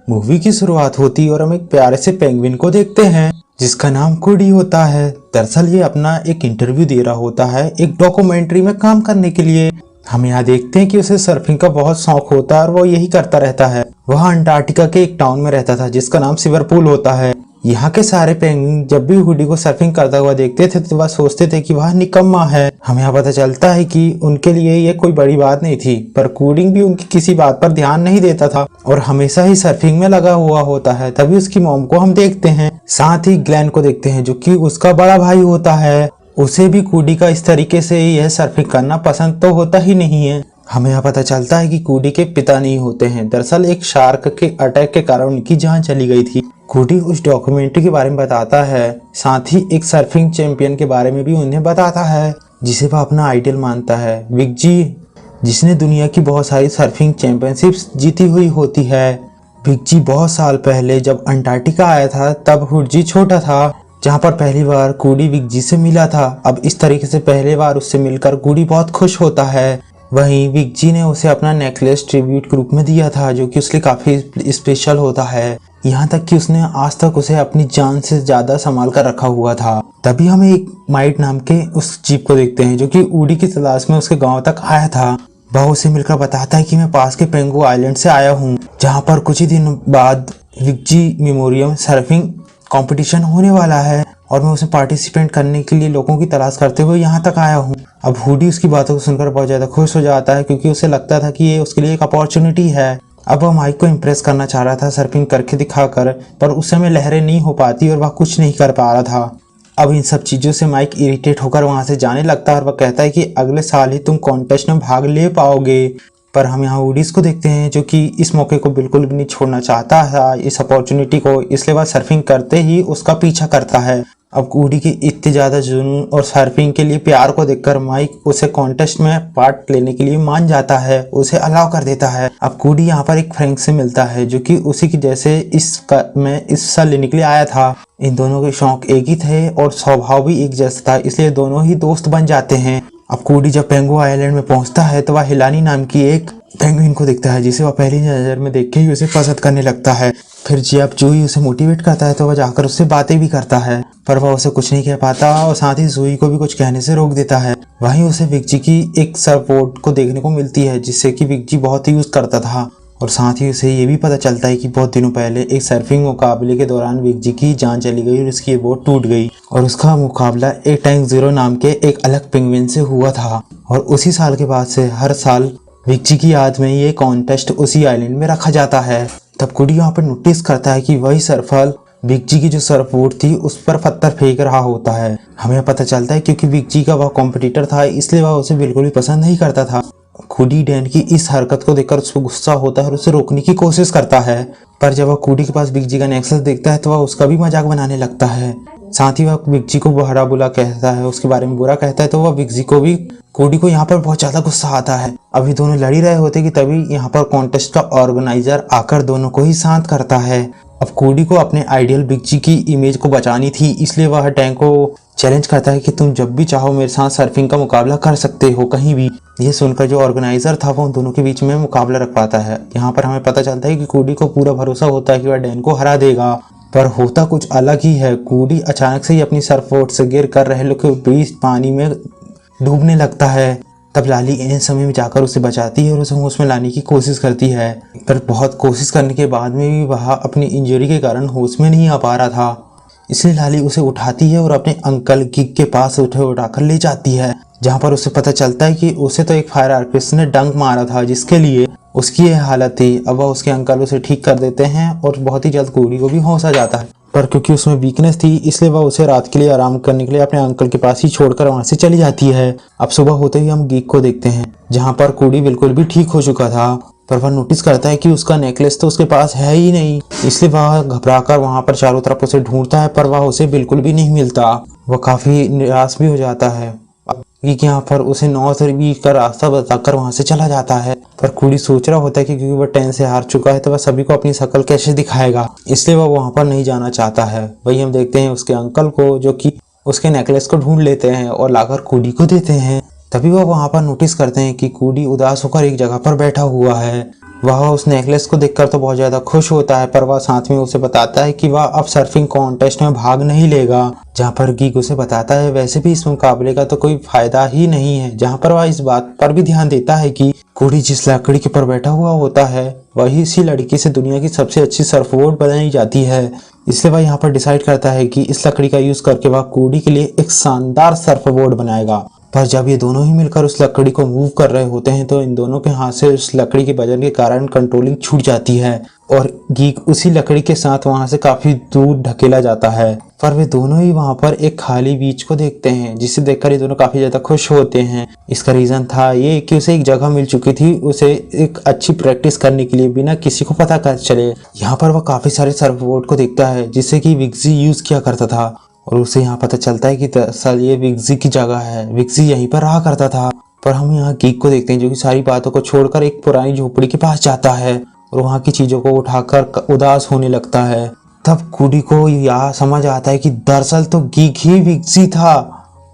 Movie की शुरुआत होती है और हम एक प्यारे से पेंगुइन को देखते हैं जिसका नाम कूडी होता है। दरअसल ये अपना एक इंटरव्यू दे रहा होता है एक डॉक्यूमेंट्री में काम करने के लिए। हम यहाँ देखते हैं कि उसे सर्फिंग का बहुत शौक होता है और वो यही करता रहता है। वह अंटार्कटिका के एक टाउन में रहता था जिसका नाम सिवरपूल होता है। यहाँ के सारे पेंगुइन जब भी हुडी को सर्फिंग करता हुआ देखते थे तो वह सोचते थे कि वह निकम्मा है। हमें यहाँ पता चलता है कि उनके लिए ये कोई बड़ी बात नहीं थी, पर कूडिंग भी उनकी किसी बात पर ध्यान नहीं देता था और हमेशा ही सर्फिंग में लगा हुआ होता है। तभी उसकी मॉम को हम देखते हैं, साथ ही ग्लेन को देखते हैं जो कि उसका बड़ा भाई होता है। उसे भी कूडी का इस तरीके से यह सर्फिंग करना पसंद तो होता ही नहीं है। हमें यहाँ पता चलता है कि कूडी के पिता नहीं होते हैं, दरअसल एक शार्क के अटैक के कारण उनकी जान चली गई थी। कूडी उस डॉक्यूमेंट्री के बारे में बताता है, साथ ही एक सर्फिंग चैंपियन के बारे में भी उन्हें बताता है जिसे वह अपना आइडल मानता है, विग जी, जिसने दुनिया की बहुत सारी सर्फिंग चैंपियनशिप्स जीती हुई होती है। विग जी बहुत साल पहले जब अंटार्कटिका आया था तब हुडी छोटा था, जहाँ पर पहली बार कूडी विग जी से मिला था। अब इस तरीके से पहली बार उससे मिलकर कूडी बहुत खुश होता है। वहीं विग जी ने उसे अपना नेकलेस ट्रिब्यूट के रूप में दिया था जो कि उसके लिए काफी स्पेशल होता है। यहाँ तक कि उसने आज तक उसे अपनी जान से ज्यादा संभाल कर रखा हुआ था। तभी हम एक माइट नाम के उस जीप को देखते हैं जो कि वुडी की तलाश में उसके गांव तक आया था। वह उसे मिलकर बताता है कि मैं पास के पेंगू आइलैंड से आया हूँ, जहाँ पर कुछ ही दिन बाद विग जी मेमोरियम सर्फिंग कंपटीशन होने वाला है और मैं उसे पार्टिसिपेट करने के लिए लोगों की तलाश करते हुए यहाँ तक आया हूँ। अब हुडी उसकी बातों को सुनकर बहुत ज्यादा खुश हो जाता है क्योंकि उसे लगता था कि ये उसके लिए एक अपॉर्चुनिटी है। अब वह माइक को इम्प्रेस करना चाह रहा था सर्फिंग करके दिखाकर, पर उस समय लहरें नहीं हो पाती और वह कुछ नहीं कर पा रहा था। अब इन सब चीजों से माइक इरिटेट होकर वहां से जाने लगता है और वह कहता है कि अगले साल ही तुम कॉन्टेस्ट में भाग ले पाओगे। पर हम यहाँ वुडीज को देखते हैं जो कि इस मौके को बिल्कुल भी नहीं छोड़ना चाहता है, इस अपॉर्चुनिटी को, इसलिए वह सर्फिंग करते ही उसका पीछा करता है। अब कूडी की इतनी ज्यादा जुनून और सर्फिंग के लिए प्यार को देखकर माइक उसे कॉन्टेस्ट में पार्ट लेने के लिए मान जाता है, उसे अलाउ कर देता है। अब कूडी यहाँ पर एक फ्रैंक से मिलता है जो कि उसी की जैसे में इस साल लेने के लिए आया था। इन दोनों के शौक एक ही थे और स्वभाव भी एक जैसा था, इसलिए दोनों ही दोस्त बन जाते हैं। अब कूडी जब पेंगो आइलैंड में पहुंचता है तो वह हिलानी नाम की एक पेंगुइन को देखता है जिसे वह पहली नजर में देख के ही उसे पसंद करने लगता है। फिर जब जूही उसे मोटिवेट करता है तो वह जाकर उससे बातें भी करता है, पर वह उसे कुछ नहीं कह पाता और साथ ही जूही को भी कुछ कहने से रोक देता है। वहीं उसे विग जी की एक सर्फबोर्ड को देखने को मिलती है जिससे कि विग जी बहुत यूज करता था और साथ ही उसे ये भी पता चलता है कि बहुत दिनों पहले एक सर्फिंग मुकाबले के दौरान विग जी की जान चली गई और उसकी ये बोट टूट गई और उसका मुकाबला ए टैंक जीरो नाम के एक अलग पेंगुइन से हुआ था। और उसी साल के बाद से हर साल विग जी की याद में ये कॉन्टेस्ट उसी आइलैंड में रखा जाता है। तब कूडी यहाँ पर नोटिस करता है कि वही सर्फर विग जी की जो सर्फबोर्ड थी उस पर पत्थर फेंक रहा होता है। हमें पता चलता है क्योंकि विग जी का वह कॉम्पिटिटर था इसलिए वह उसे बिल्कुल भी पसंद नहीं करता था। कूडी डैन की इस हरकत को देखकर उसको गुस्सा होता है और उसे रोकने की कोशिश करता है, पर जब वह कूडी के पास विग जी का नेक्सस देखता है तो वह उसका भी मजाक बनाने लगता है। साथ ही वह विग जी को बुरा बुला कहता है, उसके बारे में बुरा कहता है, तो वह विग जी को भी कूडी को यहाँ पर बहुत ज्यादा गुस्सा आता है। अभी दोनों लड़ ही रहे होते कि तभी यहाँ पर कॉन्टेस्ट का ऑर्गेनाइजर आकर दोनों को ही शांत करता है। अब कूडी को अपने आइडियल विग जी की इमेज को बचानी थी, इसलिए वह टैंक को चैलेंज करता है कि तुम जब भी चाहो मेरे साथ सर्फिंग का मुकाबला कर सकते हो कहीं भी। ये सुनकर जो ऑर्गेनाइजर था वो उन दोनों के बीच में मुकाबला रख पाता है। यहाँ पर हमें पता चलता है कि कूडी को पूरा भरोसा होता है कि वह डैन को हरा देगा, पर होता कुछ अलग ही है। कूडी अचानक से ही अपनी सर्फबोर्ड से गिर कर रहे लोग के बीच पानी में डूबने लगता है। तब लाली इन समय में जाकर उसे बचाती है और उसे होश में लाने की कोशिश करती है, पर बहुत कोशिश करने के बाद में भी वह अपनी इंजरी के कारण होश में नहीं आ पा रहा था। इसलिए लाली उसे उठाती है और अपने अंकल गिग के पास उठाकर ले जाती है, जहाँ पर उसे पता चलता है कि उसे तो एक फायर आर्टिस्ट ने डंक मारा था जिसके लिए उसकी यह हालत थी। अब वह उसके अंकल उसे ठीक कर देते हैं और बहुत ही जल्द कूडी को भी होश आ जाता है, पर क्योंकि उसमें वीकनेस थी इसलिए वह उसे रात के लिए आराम करने के लिए अपने अंकल के पास ही छोड़कर वहां से चली जाती है। अब सुबह होते ही हम गिग को देखते हैं जहाँ पर कूडी बिल्कुल भी ठीक हो चुका था, पर वह नोटिस करता है कि उसका नेकलेस तो उसके पास है ही नहीं, इसलिए वह घबराकर वहां पर चारों तरफ उसे ढूंढता है, पर वह उसे बिल्कुल भी नहीं मिलता। वह काफी निराश भी हो जाता है। यहाँ पर उसे नॉर्थ वीक का रास्ता बताकर वहां से चला जाता है, पर कूडी सोच रहा होता है कि क्योंकि वह टैन से हार चुका है तो वह सभी को अपनी शक्ल कैसे दिखाएगा, इसलिए वह वहां पर नहीं जाना चाहता है। वही हम देखते हैं उसके अंकल को जो कि उसके नेकलेस को ढूंढ लेते हैं और लाकर कूडी को देते हैं। तभी वह वहां पर नोटिस करते हैं कि कूडी उदास होकर एक जगह पर बैठा हुआ है। वह उस नेकलेस को देखकर तो बहुत ज्यादा खुश होता है, पर वह साथ में उसे बताता है कि वह अब सर्फिंग कॉन्टेस्ट में भाग नहीं लेगा। जहाँ पर गीक उसे बताता है वैसे भी इस मुकाबले का तो कोई फायदा ही नहीं है। जहाँ पर वह इस बात पर भी ध्यान देता है कि कोडी जिस लकड़ी के ऊपर बैठा हुआ होता है वही इसी लड़की से दुनिया की सबसे अच्छी सर्फबोर्ड बनाई जाती है। इसलिए वह यहाँ पर डिसाइड करता है कि इस लकड़ी का यूज करके वह कोडी के लिए एक शानदार सर्फबोर्ड बनाएगा। पर जब ये दोनों ही मिलकर उस लकड़ी को मूव कर रहे होते हैं तो इन दोनों के हाथ से उस लकड़ी के वजन के कारण कंट्रोलिंग छूट जाती है और गीक उसी लकड़ी के साथ वहां से काफी दूर ढकेला जाता है। पर वे दोनों ही वहां पर एक खाली बीच को देखते हैं, जिसे देखकर ये दोनों काफी ज्यादा खुश होते हैं। इसका रीजन था ये कि उसे एक जगह मिल चुकी थी उसे एक अच्छी प्रैक्टिस करने के लिए बिना किसी को पता कर चले। यहाँ पर वह काफी सारे सर्फबोर्ड को देखता है जिससे कि विक्सी यूज किया करता था और उसे यहाँ पता चलता है कि दरअसल ये विक्सी की जगह है, विक्सी यहीं पर रहा करता था। पर हम यहाँ गीक को देखते हैं जो कि सारी बातों को छोड़कर एक पुरानी झोपड़ी के पास जाता है और वहाँ की चीजों को उठाकर उदास होने लगता है। तब कोडी को यह समझ आता है कि दरअसल तो गीक ही विक्सी था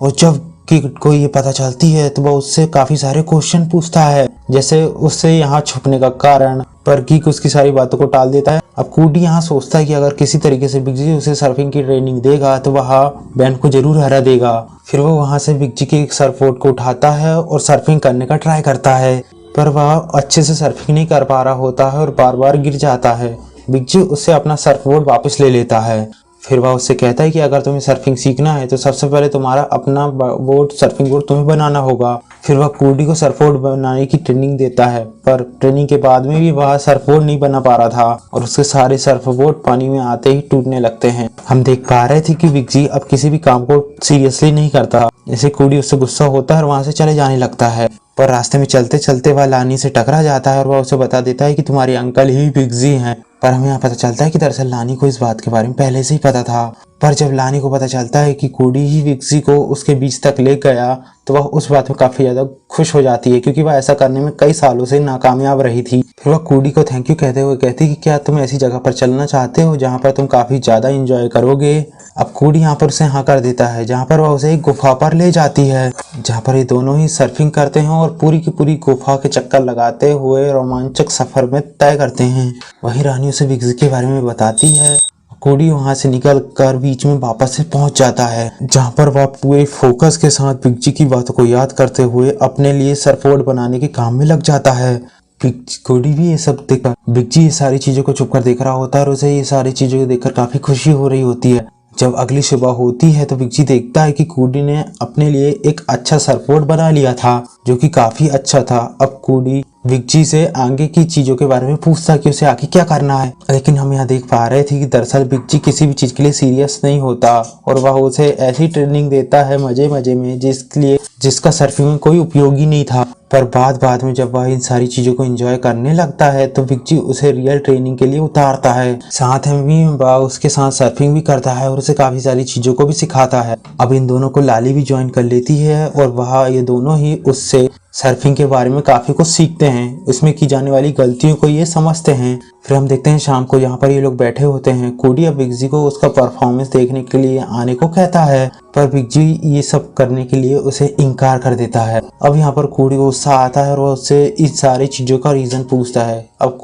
और जब गीक को ये पता चलती है तो वह उससे काफी सारे क्वेश्चन पूछता है, जैसे उससे यहाँ छुपने का कारण। पर गीक उसकी सारी बातों को टाल देता है। अब कोडी यहाँ सोचता है कि अगर किसी तरीके से विक्सी उसे सर्फिंग की ट्रेनिंग देगा तो वह बैन को जरूर हरा देगा। फिर वो वहां से विक्सी के एक सर्फबोर्ड को उठाता है और सर्फिंग करने का ट्राई करता है, पर वह अच्छे से सर्फिंग नहीं कर पा रहा होता है और बार बार गिर जाता है। विक्सी उससे अपना सर्फबोर्ड वापस ले लेता है। फिर वह उससे कहता है कि अगर तुम्हें सर्फिंग सीखना है तो सबसे पहले तुम्हारा अपना बोर्ड सर्फिंग बोर्ड तुम्हें बनाना होगा। फिर वह कोडी को सर्फबोर्ड बनाने की ट्रेनिंग देता है, पर ट्रेनिंग के बाद में भी वह सर्फबोर्ड नहीं बना पा रहा था और उसके सारे सर्फबोर्ड पानी में आते ही टूटने लगते हैं। हम देख पा रहे थे कि विक्सी अब किसी भी काम को सीरियसली नहीं करता। जैसे कोडी उससे गुस्सा होता है और वहां से चले जाने लगता है, पर रास्ते में चलते चलते वह लानी से टकरा जाता है और वह उसे बता देता है कि तुम्हारे अंकल ही विक्सी हैं। पर हमें यहाँ पता चलता है कि दरअसल लानी को इस बात के बारे में पहले से ही पता था। पर जब लानी को पता चलता है कि कोडी ही विक्सी को उसके बीच तक ले गया तो वह उस बात में काफी ज्यादा खुश हो जाती है, क्योंकि वह ऐसा करने में कई सालों से नाकामयाब रही थी। फिर वह कोडी को थैंक यू कहते हुए कहती कि क्या तुम ऐसी जगह पर चलना चाहते हो जहाँ पर तुम काफी ज्यादा इंजॉय करोगे। अब कोडी यहाँ पर उसे हाँ कर देता है, जहाँ पर वह उसे एक गुफा पर ले जाती है, जहाँ पर ये दोनों ही सर्फिंग करते हैं और पूरी की पूरी गुफा के चक्कर लगाते हुए रोमांचक सफर में तय करते हैं। वहीं रानी उसे विक्सी के बारे में बताती है। कोडी वहां से निकल कर बीच में वापस से पहुंच जाता है, जहां पर वह पूरे फोकस के साथ विक्सी की बातों को याद करते हुए अपने लिए सर्फबोर्ड बनाने के काम में लग जाता है। कोडी भी ये सब देखकर विक्सी ये सारी चीजों को चुप कर देख रहा होता है और उसे ये सारी चीजों को देखकर काफी खुशी हो रही होती है। जब अगली सुबह होती है तो विक्सी देखता है कि कोडी ने अपने लिए एक अच्छा सर्फबोर्ड बना लिया था, जो कि काफी अच्छा था। अब कोडी विक्सी से आगे की चीजों के बारे में पूछता कि उसे आगे क्या करना है, लेकिन हम यहाँ देख पा रहे थे कि दरअसल विक्सी किसी भी चीज के लिए सीरियस नहीं होता और वह उसे ऐसी ट्रेनिंग देता है मजे मजे में जिसका सर्फिंग में कोई उपयोग ही नहीं था। पर बाद में जब वह इन सारी चीजों को एंजॉय करने लगता है तो विक्सी उसे रियल ट्रेनिंग के लिए उतारता है, साथ में भी वह उसके साथ सर्फिंग भी करता है और उसे काफी सारी चीजों को भी सिखाता है। अब इन दोनों को लाली भी ज्वाइन कर लेती है और वह ये दोनों ही उससे सर्फिंग के बारे में काफी कुछ सीखते हैं, उसमें की जाने वाली गलतियों को ये समझते हैं। फिर हम देखते हैं शाम को यहाँ पर ये लोग बैठे होते हैं। कोडी अब विक्सी को उसका परफॉर्मेंस देखने के लिए आने को कहता है, पर विक्सी ये सब करने के लिए उसे इनकार कर देता है। अब यहाँ पर कोडी को गुस्सा आता है और वह उससे इस सारी चीजों का रीजन पूछता है। अब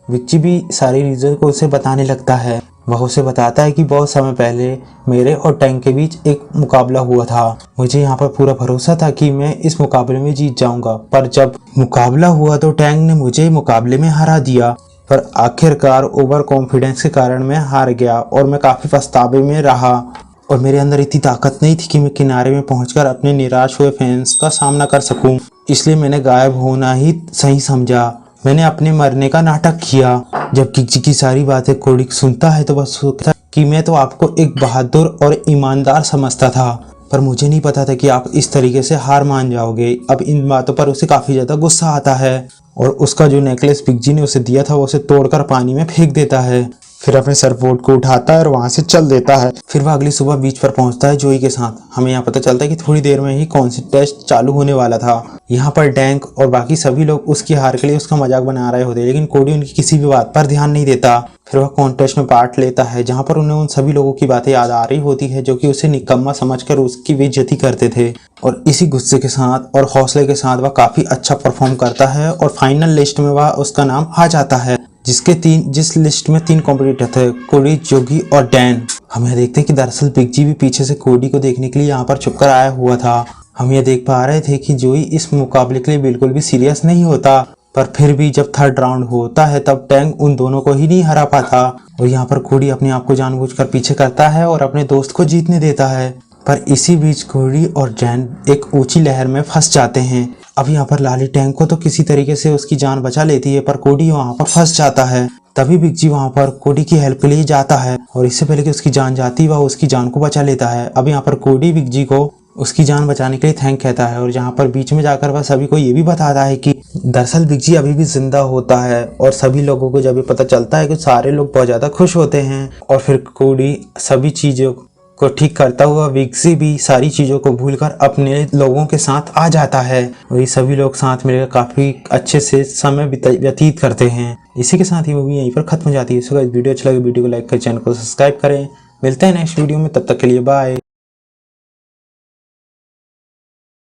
विक्सी भी सारी रीजन को उसे बताने लगता है। वह उसे बताता है कि बहुत समय पहले मेरे और टैंक के बीच एक मुकाबला हुआ था। मुझे यहाँ पर पूरा भरोसा था कि मैं इस मुकाबले में जीत जाऊंगा, पर जब मुकाबला हुआ तो टैंक ने मुझे मुकाबले में हरा दिया। पर आखिरकार ओवर कॉन्फिडेंस के कारण मैं हार गया और मैं काफी पछतावे में रहा और मेरे अंदर इतनी ताकत नहीं थी कि मैं किनारे में पहुंचकर अपने निराश हुए फैंस का सामना कर सकूं। इसलिए मैंने गायब होना ही सही समझा। मैंने अपने मरने का नाटक किया। जब विक्सी की सारी बातें कोडी सुनता है तो वह सोचता है कि मैं तो आपको एक बहादुर और ईमानदार समझता था, पर मुझे नहीं पता था कि आप इस तरीके से हार मान जाओगे। अब इन बातों पर उसे काफी ज्यादा गुस्सा आता है और उसका जो नेकलेस विक्सी ने उसे दिया था वो उसे तोड़कर पानी में फेंक देता है। फिर अपने सर्फबोर्ड को उठाता है और वहां से चल देता है। फिर वह अगली सुबह बीच पर पहुंचता है जोई के साथ। हमें यहाँ पता चलता है कि थोड़ी देर में ही कॉन्टेस्ट चालू होने वाला था। यहाँ पर डैंक और बाकी सभी लोग उसकी हार के लिए उसका मजाक बना रहे होते हैं, लेकिन कोडी उनकी किसी भी बात पर ध्यान नहीं देता। फिर वह कॉन्टेस्ट में पार्ट लेता है जहाँ पर उन्हें उन सभी लोगों की बातें याद आ रही होती है जो कि उसे निकम्मा समझकर उसकी बेइज्जती करते थे। और इसी गुस्से के साथ और हौसले के साथ वह काफ़ी अच्छा परफॉर्म करता है और फाइनल लिस्ट में वह उसका नाम आ जाता है, जिस लिस्ट में 3 कॉम्पिटिटर थे, कोडी, जोगी और डैन। हम यह देखते हैं कि दरअसल बिग जी भी पीछे से कोडी को देखने के लिए यहाँ पर छुपकर आया हुआ था। हम ये देख पा रहे थे कि जोई इस मुकाबले के लिए बिल्कुल भी सीरियस नहीं होता, पर फिर भी जब थर्ड राउंड होता है तब टैंग उन दोनों को ही नहीं हरा पाता और यहाँ पर कोडी अपने आप को जानबूझकर पीछे करता है और अपने दोस्त को जीतने देता है। पर इसी बीच कोडी और डैन एक ऊंची लहर में फंस जाते हैं। अब यहाँ पर लाली टैंग को तो किसी तरीके से उसकी जान बचा लेती है, पर कोडी वहाँ पर फंस जाता है। तभी बिग जी वहाँ पर कोडी की हेल्प के लिए जाता है और इससे पहले कि उसकी जान जाती वह उसकी जान को बचा लेता है। अब यहाँ पर कोडी बिग जी को उसकी जान बचाने के लिए थैंक कहता है और जहाँ पर बीच में जाकर वह सभी को ये भी बताता है कि दरअसल बिग जी अभी भी जिंदा होता है। और सभी लोगों को जब ये पता चलता है कि सारे लोग बहुत ज़्यादा खुश होते हैं और फिर कोडी सभी चीज़ों को ठीक करता हुआ बिग जी भी सारी चीज़ों को भूलकर अपने लोगों के साथ आ जाता है और ये सभी लोग साथ मिलकर काफ़ी अच्छे से समय व्यतीत करते हैं। इसी के साथ ही मूवी यहीं पर खत्म हो जाती है। सो गाइस, वीडियो अच्छा लगे वीडियो को लाइक करें, चैनल को सब्सक्राइब करें। मिलते हैं नेक्स्ट वीडियो में, तब तक के लिए बाय।